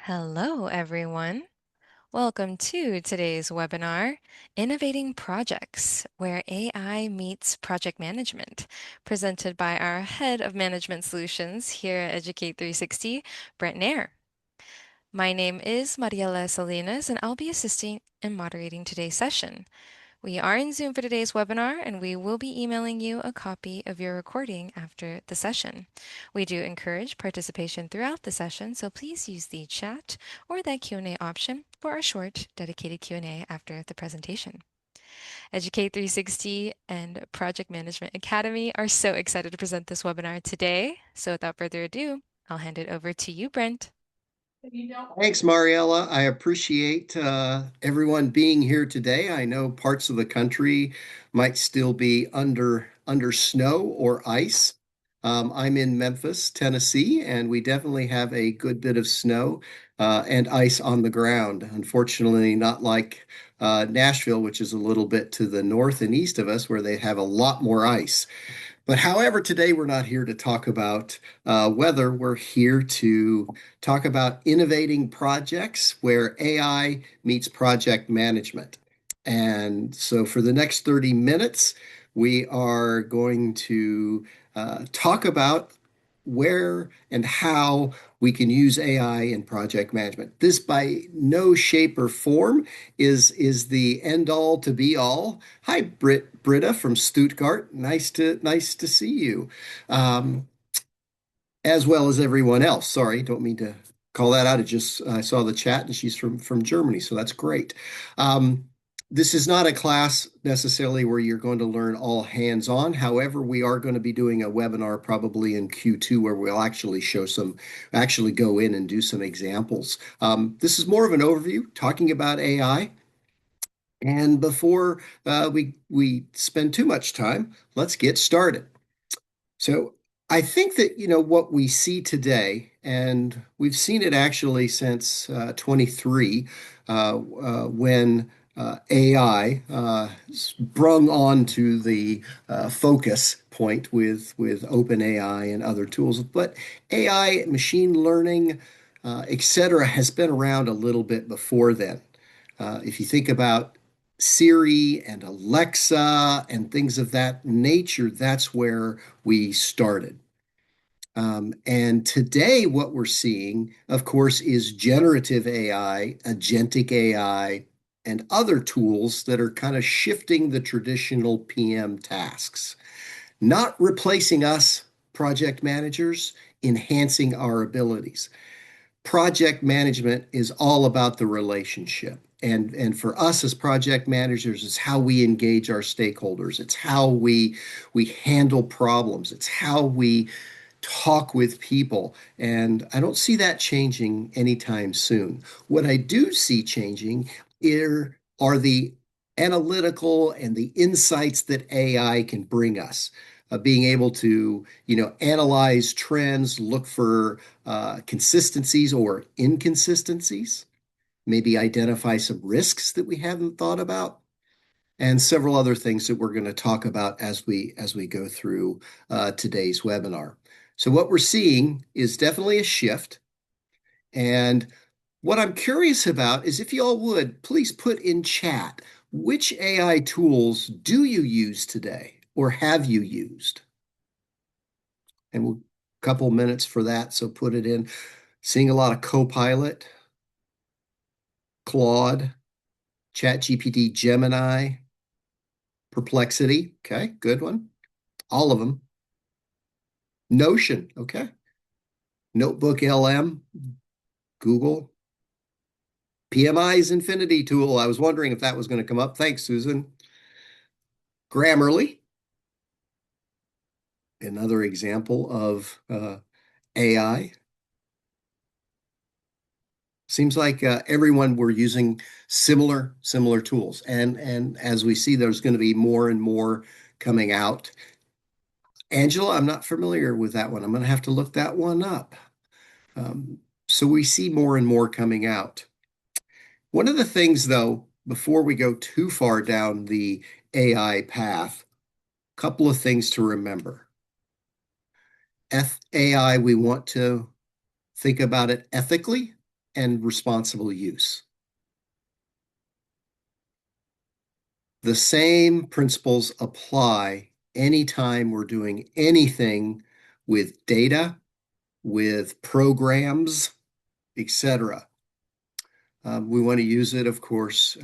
Hello, everyone. Welcome to today's webinar, Innovating Projects, where AI meets project management, presented by our Head of Management Solutions here at Educate 360, Brent Nair. My name is Mariela Salinas, and I'll be assisting and moderating today's session. We are in Zoom for today's webinar, and we will be emailing you a copy of your recording after the session. We do encourage participation throughout the session, so please use the chat or that Q&A option for our short, dedicated Q&A after the presentation. Educate 360 and Project Management Academy are so excited to present this webinar today. So without further ado, I'll hand it over to you, Brent. Thanks, Mariella. I appreciate everyone being here today. I know parts of the country might still be under snow or ice. I'm in Memphis, Tennessee, and we definitely have a good bit of snow and ice on the ground. Unfortunately, not like Nashville, which is a little bit to the north and east of us, where they have a lot more ice. But however, today we're not here to talk about weather. We're here to talk about innovating projects where AI meets project management. And so for the next 30 minutes, we are going to talk about where and how we can use AI in project management. This, by no shape or form, is the end all to be all. Hi, Britta from Stuttgart. Nice to see you, as well as everyone else. Sorry, don't mean to call that out. I saw the chat, and she's from Germany, so that's great. This is not a class necessarily where you're going to learn all hands-on. However, we are going to be doing a webinar probably in Q2 where we'll actually go in and do some examples. This is more of an overview talking about AI. And before we spend too much time, let's get started. So I think that, what we see today, and we've seen it actually since 23, when AI sprung onto the focus point with OpenAI and other tools. But AI, machine learning, etc., has been around a little bit before then. If you think about Siri and Alexa and things of that nature, that's where we started. And today, what we're seeing, of course, is generative AI, agentic AI, and other tools that are kind of shifting the traditional PM tasks, not replacing us, project managers, enhancing our abilities. Project management is all about the relationship. And for us as project managers, it's how we engage our stakeholders. It's how we handle problems. It's how we talk with people. And I don't see that changing anytime soon. What I do see changing are the analytical and the insights that AI can bring us. Being able to, analyze trends, look for consistencies or inconsistencies, maybe identify some risks that we haven't thought about, and several other things that we're going to talk about as we go through today's webinar. So what we're seeing is definitely a shift. And what I'm curious about is, if you all would, please put in chat, which AI tools do you use today or have you used? And we'll couple minutes for that, so put it in. Seeing a lot of Copilot, Claude, ChatGPT, Gemini, Perplexity. Okay, good one. All of them. Notion. Okay. Notebook LM, Google. PMI's Infinity tool. I was wondering if that was going to come up. Thanks, Susan. Grammarly. Another example of AI. Seems like everyone were using similar tools, and as we see, there's going to be more and more coming out. Angela, I'm not familiar with that one. I'm going to have to look that one up. So we see more and more coming out. One of the things, though, before we go too far down the AI path, a couple of things to remember. AI, we want to think about it ethically and responsible use. The same principles apply anytime we're doing anything with data, with programs, etc. We want to use it, of course,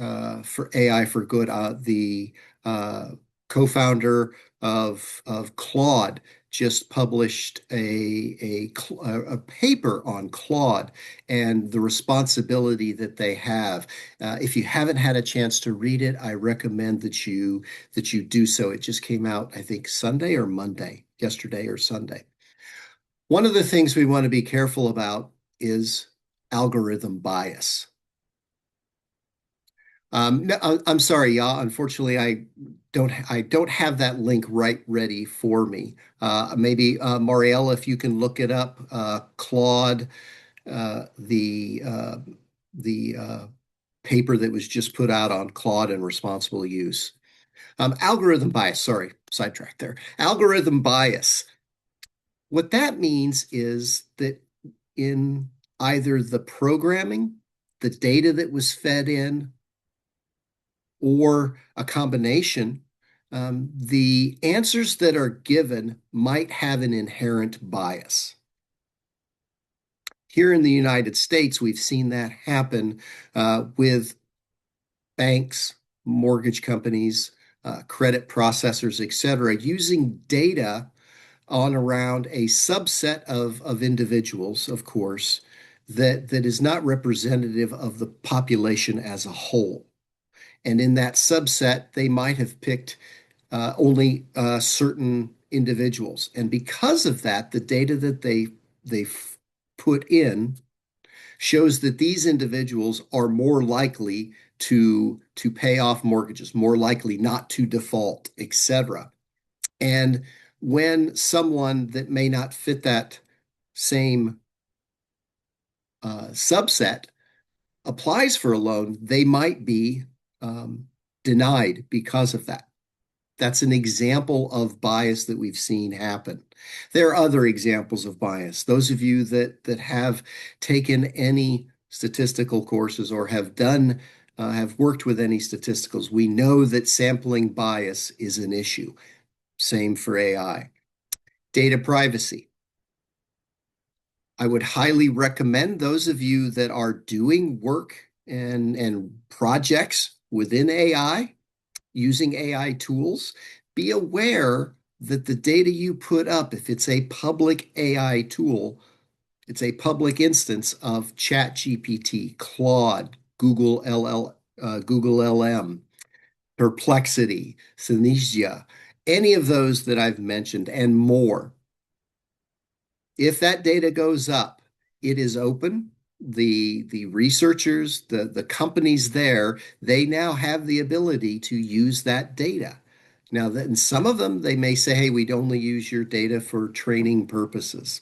for AI for good. The uh, co-founder of Claude just published a paper on Claude and the responsibility that they have. If you haven't had a chance to read it, I recommend that you do so. It just came out, I think, Sunday or Monday, yesterday or Sunday. One of the things we want to be careful about is algorithm bias. No, I'm sorry, y'all. Unfortunately, I don't have that link right ready for me. Maybe Mariella, if you can look it up, Claude, the paper that was just put out on Claude and responsible use. Algorithm bias. Sorry, sidetrack there. Algorithm bias. What that means is that in either the programming, the data that was fed in, or a combination, the answers that are given might have an inherent bias. Here in the United States, we've seen that happen with banks, mortgage companies, credit processors, et cetera, using data on around a subset of individuals, of course, that is not representative of the population as a whole. And in that subset, they might have picked only certain individuals. And because of that, the data that they put in shows that these individuals are more likely to pay off mortgages, more likely not to default, etc. And when someone that may not fit that same subset applies for a loan, they might be denied because of that. That's an example of bias that we've seen happen. There are other examples of bias. Those of you that have taken any statistical courses or have worked with any statisticals, we know that sampling bias is an issue. Same for AI. Data privacy. I would highly recommend those of you that are doing work and projects within AI, using AI tools, be aware that the data you put up, if it's a public AI tool, it's a public instance of ChatGPT, Claude, Google LM, Perplexity, Synestia, any of those that I've mentioned, and more. If that data goes up, it is open. The researchers, the companies there, they now have the ability to use that data. Now, then some of them, they may say, hey, we'd only use your data for training purposes.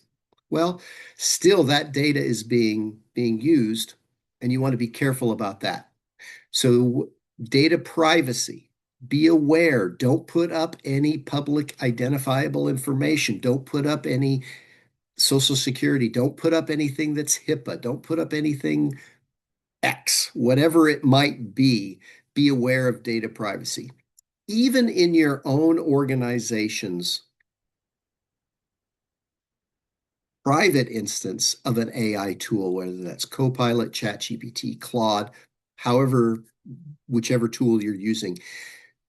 Well, still that data is being used, and you want to be careful about that. So data privacy, be aware. Don't put up any public identifiable information. Don't put up any Social Security. Don't put up anything that's HIPAA. Don't put up anything X, whatever it might be. Be aware of data privacy. Even in your own organization's private instance of an AI tool, whether that's Copilot, ChatGPT, Claude, however, whichever tool you're using,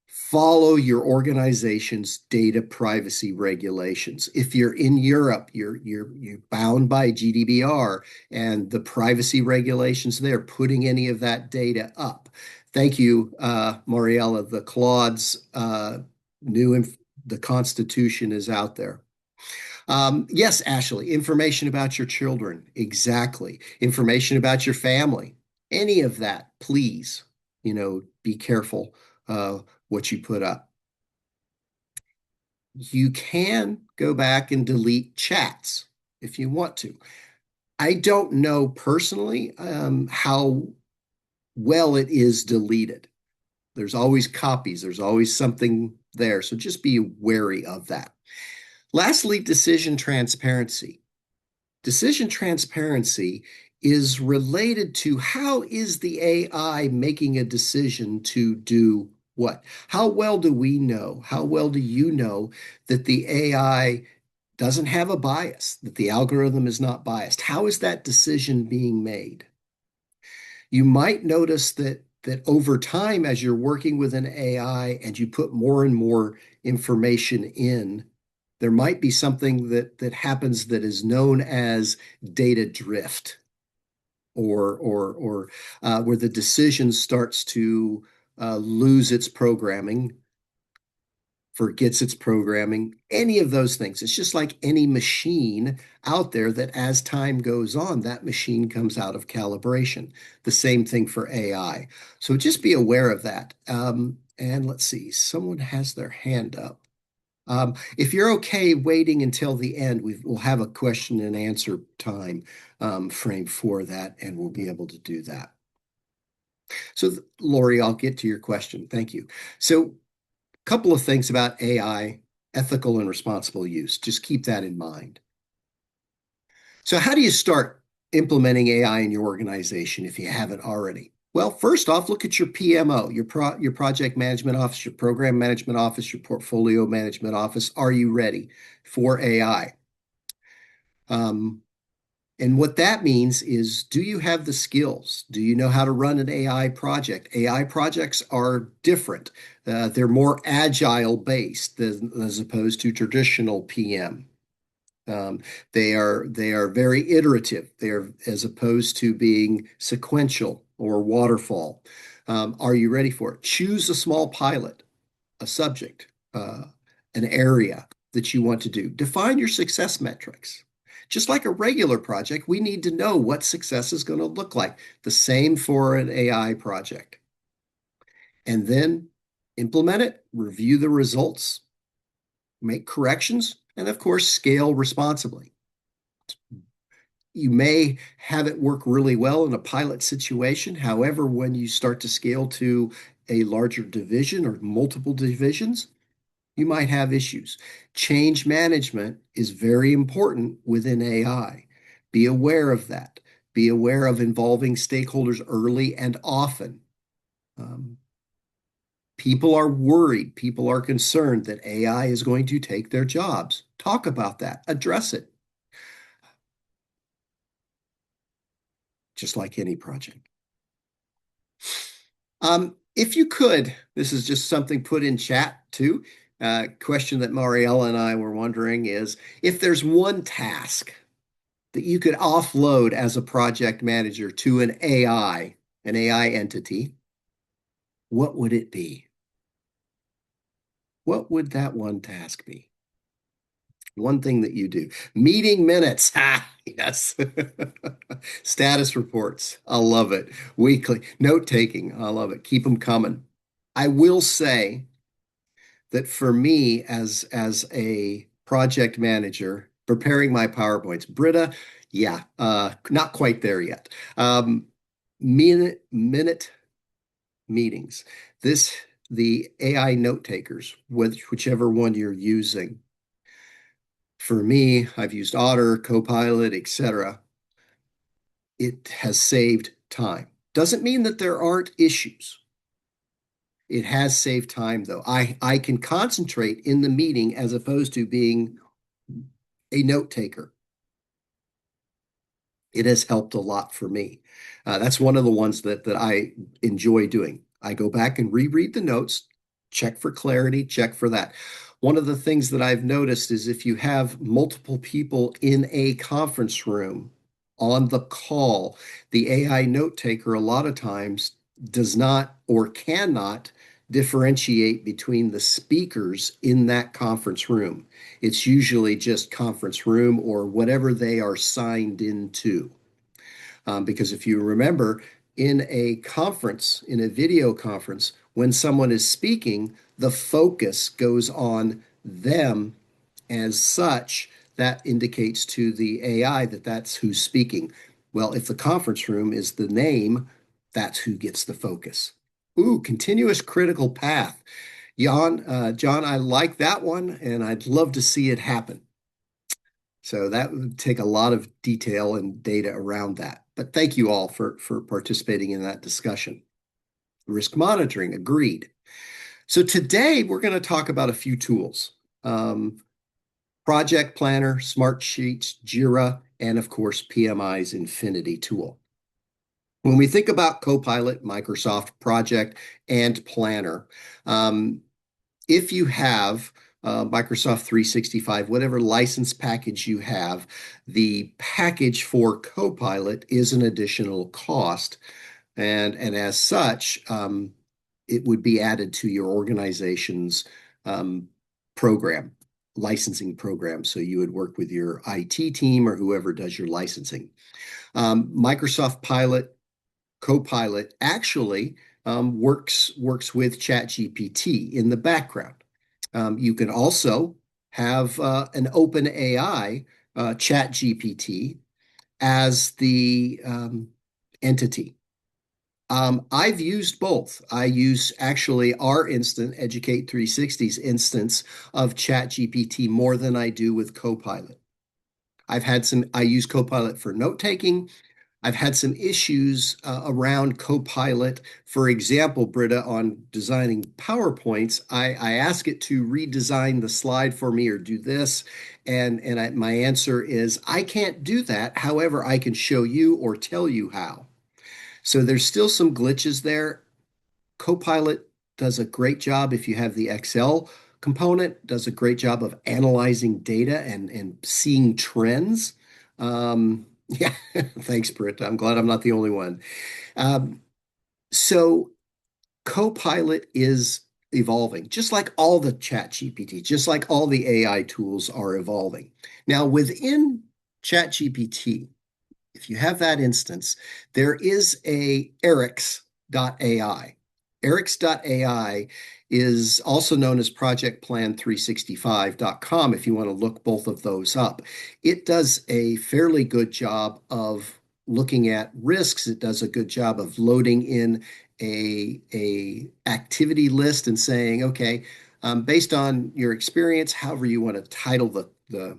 follow your organization's data privacy regulations. If you're in Europe, you're bound by GDPR and the privacy regulations there, putting any of that data up. Thank you, Mariella. The Claude's the Constitution is out there. Yes, Ashley, information about your children, exactly. Information about your family, any of that, please, be careful what you put up. You can go back and delete chats if you want to. I don't know personally how well it is deleted. There's always copies, there's always something there. So just be wary of that. Lastly, decision transparency. Decision transparency is related to how is the AI making a decision to do what? How well do we know? How well do you know that the AI doesn't have a bias, that the algorithm is not biased? How is that decision being made? You might notice that over time, as you're working with an AI and you put more and more information in, there might be something that happens that is known as data drift, or where the decision starts to lose its programming, forgets its programming, any of those things. It's just like any machine out there that as time goes on, that machine comes out of calibration. The same thing for AI. So just be aware of that. And let's see, someone has their hand up. If you're okay waiting until the end, we'll have a question and answer time frame for that, and we'll be able to do that. So, Lori, I'll get to your question. Thank you. So, couple of things about AI, ethical and responsible use. Just keep that in mind. So, how do you start implementing AI in your organization if you haven't already? Well, first off, look at your PMO, your project management office, your program management office, your portfolio management office. Are you ready for AI? Um, and what that means is, do you have the skills? Do you know how to run an AI project? AI projects are different. They're more agile based as opposed to traditional PM. Um, they are very iterative. They are as opposed to being sequential or waterfall. Are you ready for it? Choose a small pilot, a subject, an area that you want to do. Define your success metrics. Just like a regular project, we need to know what success is going to look like. The same for an AI project. And then implement it, review the results, make corrections, and of course, scale responsibly. You may have it work really well in a pilot situation. However, when you start to scale to a larger division or multiple divisions, you might have issues. Change management is very important within AI. Be aware of that. Be aware of involving stakeholders early and often. Um, People are worried. People are concerned that AI is going to take their jobs. Talk about that. Address it, just like any project. If you could, this is just something put in chat too. Question that Mariella and I were wondering is if there's one task that you could offload as a project manager to an AI entity, what would it be? What would that one task be? One thing that you do. Meeting minutes. Ah, yes. Status reports. I love it. Weekly. Note taking. I love it. Keep them coming. I will say that for me as a project manager preparing my PowerPoints, Britta, yeah, not quite there yet. Minute meetings. This the AI note takers, whichever one you're using. For me, I've used Otter, Copilot, etc. It has saved time. Doesn't mean that there aren't issues. It has saved time though. I can concentrate in the meeting as opposed to being a note taker. It has helped a lot for me. That's one of the ones that I enjoy doing. I go back and reread the notes, check for clarity, check for that. One of the things that I've noticed is if you have multiple people in a conference room on the call, the AI note taker a lot of times does not or cannot differentiate between the speakers in that conference room. It's usually just conference room or whatever they are signed into. Because if you remember, in a conference, in a video conference, when someone is speaking, the focus goes on them as such. That indicates to the AI that that's who's speaking. Well, if the conference room is the name, that's who gets the focus. Ooh, continuous critical path. John, I like that one, and I'd love to see it happen. So that would take a lot of detail and data around that. But thank you all for participating in that discussion. Risk monitoring, agreed. So today we're going to talk about a few tools. Um, Project Planner, Smartsheets, Jira, and of course, PMI's Infinity tool. When we think about Copilot, Microsoft Project, and Planner, um, if you have Microsoft 365, whatever license package you have, the package for Copilot is an additional cost. And as such, it would be added to your organization's um, program, licensing program. So you would work with your IT team or whoever does your licensing. Microsoft Pilot, Copilot actually works with ChatGPT in the background. You can also have an open AI ChatGPT as the entity. I've used both. I use actually our instant Educate 360's instance of ChatGPT more than I do with Copilot. I use Copilot for note taking. I've had some issues around Copilot. For example, Britta, on designing PowerPoints, I ask it to redesign the slide for me or do this. And my answer is, I can't do that. However, I can show you or tell you how. So there's still some glitches there. Copilot does a great job if you have the Excel component, does a great job of analyzing data and seeing trends. Yeah, thanks, Britt. I'm glad I'm not the only one. Um, so Copilot is evolving, just like all the chat GPT, just like all the AI tools are evolving. Now, within chat GPT, if you have that instance, there is a Eric's.ai. Eric's.ai is also known as projectplan365.com if you want to look both of those up. It does a fairly good job of looking at risks. It does a good job of loading in a activity list and saying, okay, based on your experience, however you want to title the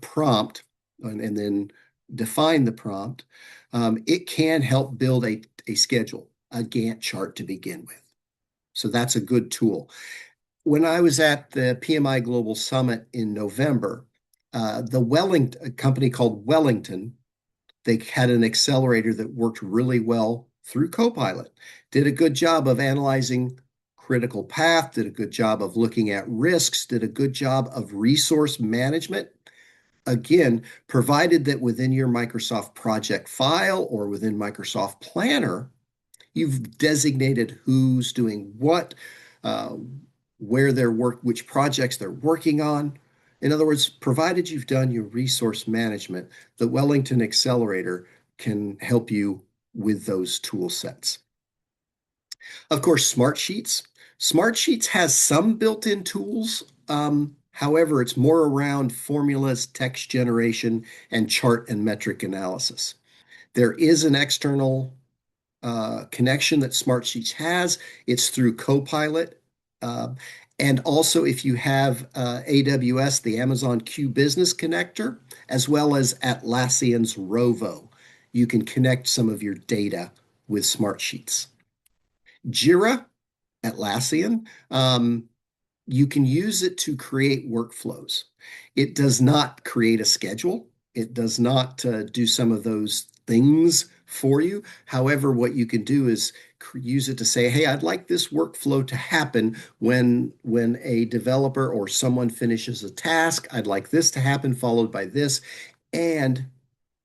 prompt and then define the prompt, it can help build a schedule, a Gantt chart to begin with. So that's a good tool. When I was at the PMI Global Summit in November, the Wellington a company called Wellington, they had an accelerator that worked really well through Copilot, did a good job of analyzing critical path, did a good job of looking at risks, did a good job of resource management. Again, provided that within your Microsoft project file or within Microsoft Planner, you've designated who's doing what, uh, where they're which projects they're working on. In other words, provided you've done your resource management, the Wellington Accelerator can help you with those tool sets. Of course, Smartsheets. Smartsheets has some built-in tools. However, it's more around formulas, text generation, and chart and metric analysis. There is an external connection that Smartsheets has. It's through Copilot. Uh, and also, if you have AWS, the Amazon Q Business Connector, as well as Atlassian's Rovo, you can connect some of your data with Smartsheets. Jira, Atlassian, you can use it to create workflows. It does not create a schedule. It does not do some of those things for you. However, what you can do is use it to say, hey, I'd like this workflow to happen when a developer or someone finishes a task. I'd like this to happen, followed by this. And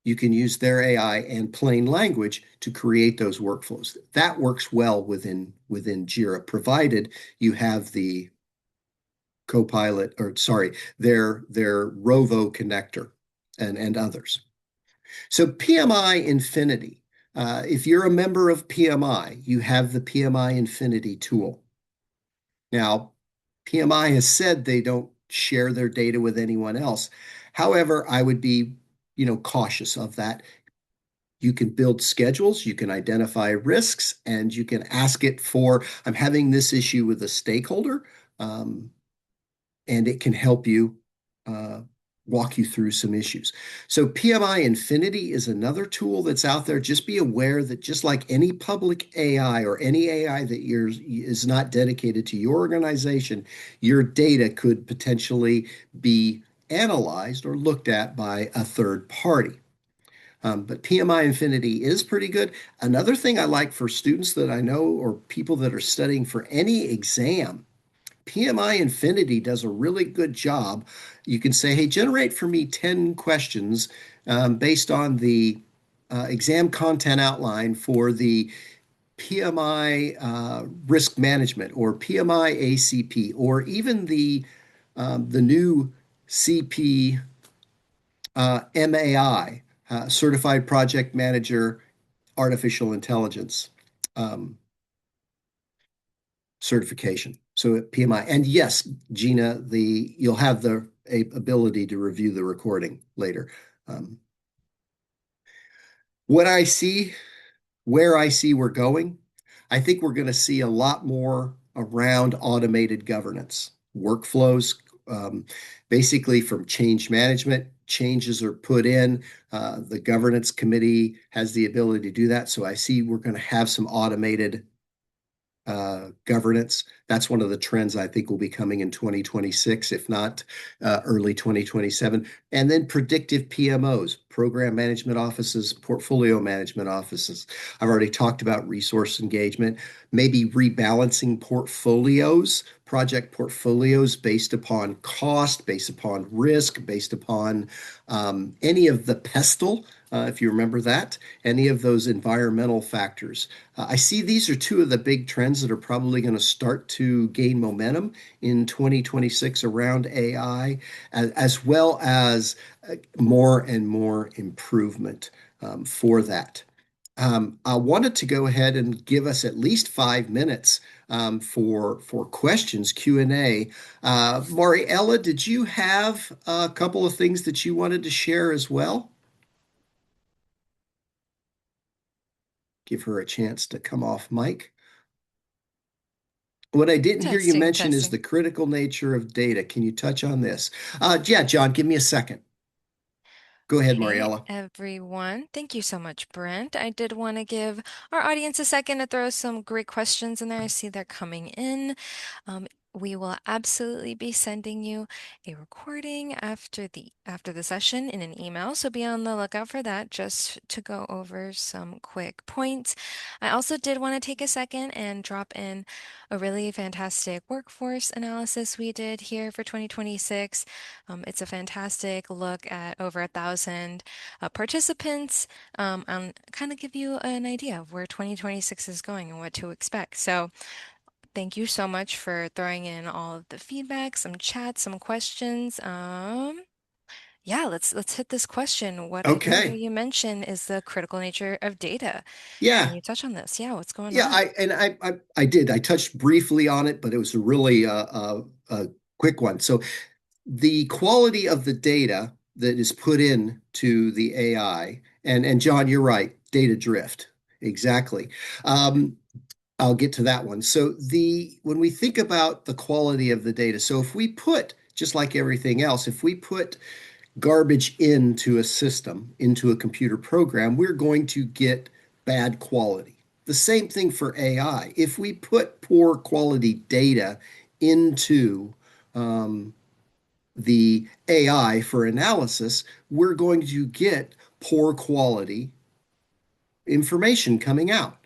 you can use their AI and plain language to create those workflows. That works well within Jira, provided you have the Copilot, or sorry, their Rovo connector and others. So PMI Infinity. If you're a member of PMI, you have the PMI Infinity tool. Now, PMI has said they don't share their data with anyone else. However, I would be, cautious of that. You can build schedules, you can identify risks, and you can ask it for, I'm having this issue with a stakeholder, and it can help you uh, walk you through some issues. So PMI Infinity is another tool that's out there. Just be aware that just like any public AI or any AI that is not dedicated to your organization, your data could potentially be analyzed or looked at by a third party. But PMI Infinity is pretty good. Another thing I like for students that I know or people that are studying for any exam, PMI Infinity does a really good job. You can say, hey, generate for me 10 questions based on the exam content outline for the PMI risk management or PMI ACP or even the new CP MAI, Certified Project Manager Artificial Intelligence um, certification. So at PMI, and yes, Gina, the you'll have the ability to review the recording later. Um, what I see, where I see we're going, I think we're going to see a lot more around automated governance, workflows, basically from change management. Changes are put in. The governance committee has the ability to do that. So I see we're going to have some automated governance. That's one of the trends I think will be coming in 2026, if not early 2027. And then predictive PMOs, program management offices, portfolio management offices. I've already talked about resource engagement, maybe rebalancing portfolios, project portfolios based upon cost, based upon risk, based upon any of the pestle. If you remember that, any of those environmental factors. I see these are two of the big trends that are probably going to start to gain momentum in 2026 around AI, as well as more and more improvement for that. I wanted to go ahead and give us at least 5 minutes for questions Q&A. Mariella, did you have a couple of things that you wanted to share as well? Give her a chance to come off mic. What I didn't hear you Testing, mention is testing. the critical nature of data. Can you touch on this? Yeah, John, give me a second. Go ahead, Okay, Mariella. everyone. Thank you so much, Brent. I did want to give our audience a second to throw some great questions in there. I see they're coming in. Um, we will absolutely be sending you a recording after the session in an email, so be on the lookout for that just to go over some quick points. I also did want to take a second and drop in a really fantastic workforce analysis we did here for 2026. It's a fantastic look at over 1,000 participants and kind of give you an idea of where 2026 is going and what to expect. So thank you so much for throwing in all of the feedback, some chats, some questions. Yeah, let's hit this question. What I didn't hear Okay. you mention is the critical nature of data. Can Yeah. you touch on this? Yeah, what's going Yeah, on? I did. I touched briefly on it, but it was a really a quick one. So the quality of the data that is put in to the AI, and John, you're right, data drift. Exactly. Um, I'll get to that one. So the when we think about the quality of the data, so if we put, just like everything else, if we put garbage into a system, into a computer program, we're going to get bad quality. The same thing for AI. If we put poor quality data into the AI for analysis, we're going to get poor quality information coming out,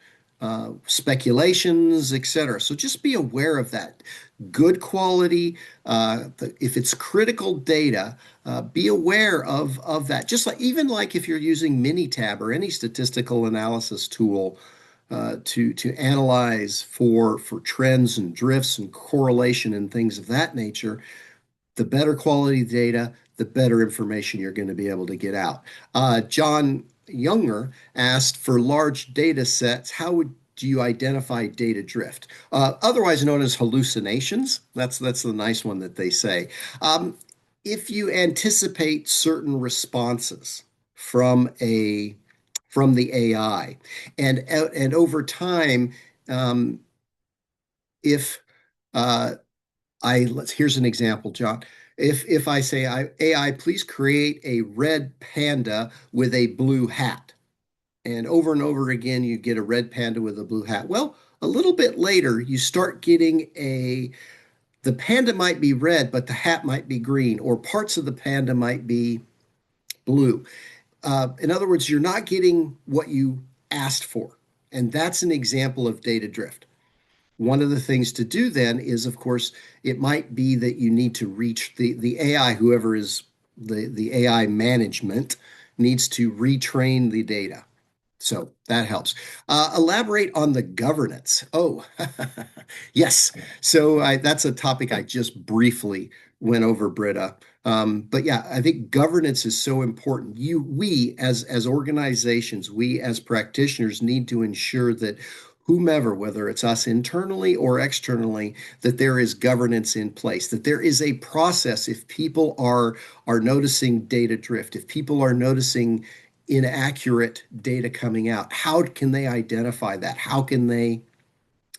speculations, etc. So just be aware of that. Good quality, if it's critical data, be aware of that. Just like even like if you're using Minitab or any statistical analysis tool to analyze for trends and drifts and correlation and things of that nature, the better quality data, the better information you're going to be able to get out. John Younger asked for large data sets, how would do you identify data drift? Otherwise known as hallucinations. That's the nice one that they say. If you anticipate certain responses from a from the AI, and over time, if uh, I let's here's an example, John. If I say, AI, please create a red panda with a blue hat. And over again, you get a red panda with a blue hat. Well, a little bit later, you start getting the panda might be red, but the hat might be green, or parts of the panda might be blue. In other words, you're not getting what you asked for. And that's an example of data drift. One of the things to do then is, of course, it might be that you need to reach the AI, whoever is the AI management needs to retrain the data. So that helps. Elaborate on the governance. Oh, yes. That's a topic I just briefly went over, Britta. But yeah, I think governance is so important. We as organizations, we as practitioners need to ensure that whomever, whether it's us internally or externally, that there is governance in place, that there is a process if people are noticing data drift, if people are noticing inaccurate data coming out. How can they identify that? How can they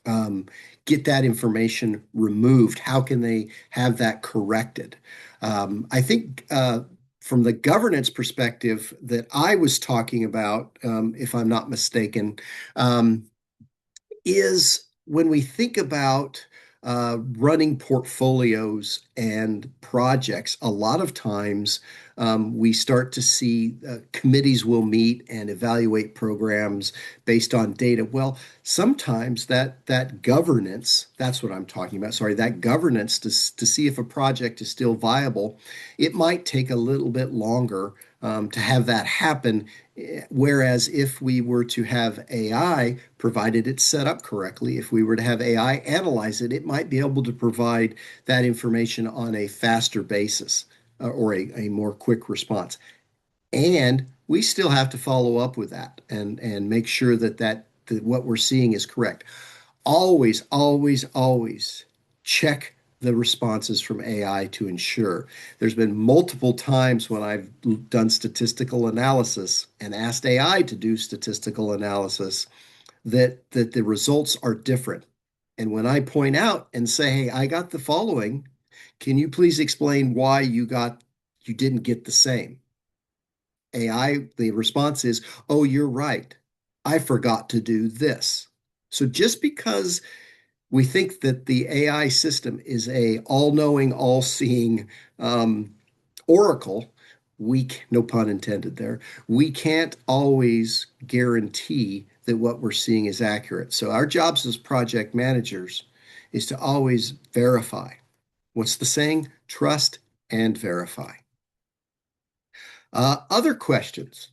um, get that information removed? How can they have that corrected? I think from the governance perspective that I was talking about, if I'm not mistaken, um, is when we think about running portfolios and projects, a lot of times we start to see committees will meet and evaluate programs based on data. Well, sometimes that governance, that's what I'm talking about. Sorry, that governance to see if a project is still viable, it might take a little bit longer to have that happen. Whereas if we were to have AI, provided it's set up correctly, if we were to have AI analyze it, it might be able to provide that information on a faster basis or a more quick response. And we still have to follow up with that and make sure that what we're seeing is correct. Always, always, always check the responses from AI to ensure. There's been multiple times when I've done statistical analysis and asked AI to do statistical analysis that the results are different. And when I point out and say, "Hey, I got the following, can you please explain why you didn't get the same?" AI, the response is, "Oh, you're right. I forgot to do this." So just because we think that the AI system is a all-knowing, all-seeing oracle, no pun intended there, we can't always guarantee that what we're seeing is accurate. So our jobs as project managers is to always verify. What's the saying? Trust and verify. Other questions?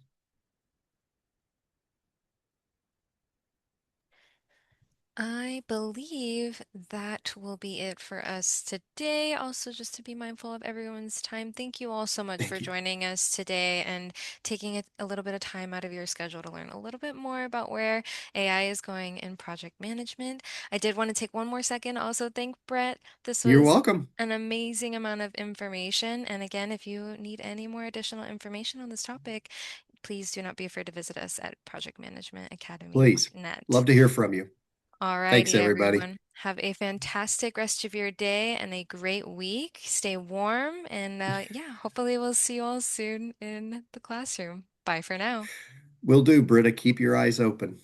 I believe that will be it for us today. Also, just to be mindful of everyone's time, thank you all so much for Thank you. joining us today and taking a little bit of time out of your schedule to learn a little bit more about where AI is going in project management. I did want to take one more second, also thank Brett. This You're was welcome. an amazing amount of information. And again, if you need any more additional information on this topic, please do not be afraid to visit us at Please. projectmanagementacademy.net. Love to hear from you. Thanks, Alrighty, everybody. everyone. Have a fantastic rest of your day and a great week. Stay warm, and yeah, hopefully we'll see you all soon in the classroom. Bye for now. Will do, Britta. Keep your eyes open.